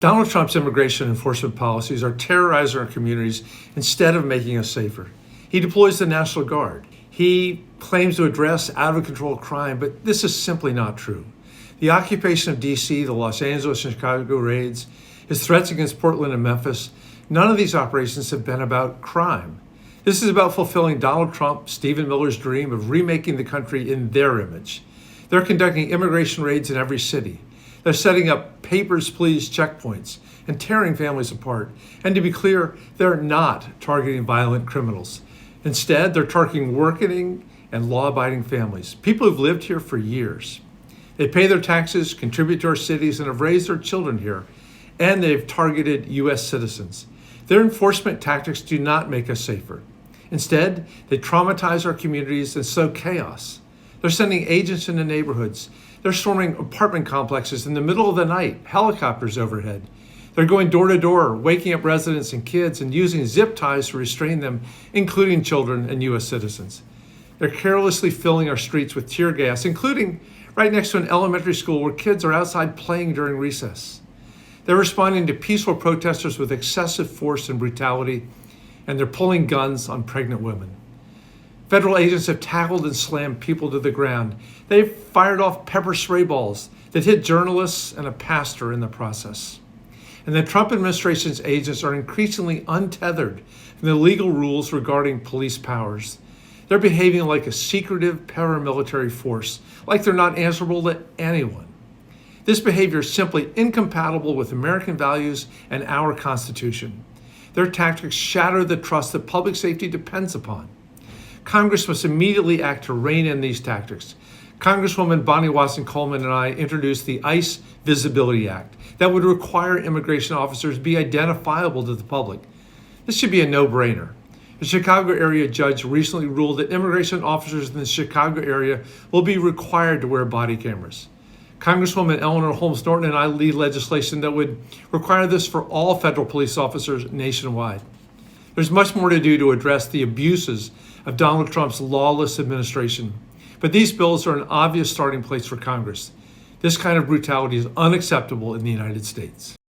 Donald Trump's immigration enforcement policies are terrorizing our communities instead of making us safer. He deploys the National Guard. He claims to address out-of-control crime, but this is simply not true. The occupation of D.C., the Los Angeles and Chicago raids, his threats against Portland and Memphis, none of these operations have been about crime. This is about fulfilling Donald Trump, Stephen Miller's dream of remaking the country in their image. They're conducting immigration raids in every city. They're setting up papers, please checkpoints and tearing families apart. And to be clear, they're not targeting violent criminals. Instead, they're targeting working and law-abiding families, people who've lived here for years. They pay their taxes, contribute to our cities, and have raised their children here. And they've targeted U.S. citizens. Their enforcement tactics do not make us safer. Instead, they traumatize our communities and sow chaos. They're sending agents into neighborhoods. They're storming apartment complexes in the middle of the night, helicopters overhead. They're going door to door, waking up residents and kids and using zip ties to restrain them, including children and U.S. citizens. They're carelessly filling our streets with tear gas, including right next to an elementary school where kids are outside playing during recess. They're responding to peaceful protesters with excessive force and brutality, and they're pulling guns on pregnant women. Federal agents have tackled and slammed people to the ground. They've fired off pepper spray balls that hit journalists and a pastor in the process. And the Trump administration's agents are increasingly untethered from the legal rules regarding police powers. They're behaving like a secretive paramilitary force, like they're not answerable to anyone. This behavior is simply incompatible with American values and our Constitution. Their tactics shatter the trust that public safety depends upon. Congress must immediately act to rein in these tactics. Congresswoman Bonnie Watson-Coleman and I introduced the ICE Visibility Act that would require immigration officers be identifiable to the public. This should be a no-brainer. The Chicago area judge recently ruled that immigration officers in the Chicago area will be required to wear body cameras. Congresswoman Eleanor Holmes Norton and I lead legislation that would require this for all federal police officers nationwide. There's much more to do to address the abuses of Donald Trump's lawless administration, but these bills are an obvious starting place for Congress. This kind of brutality is unacceptable in the United States.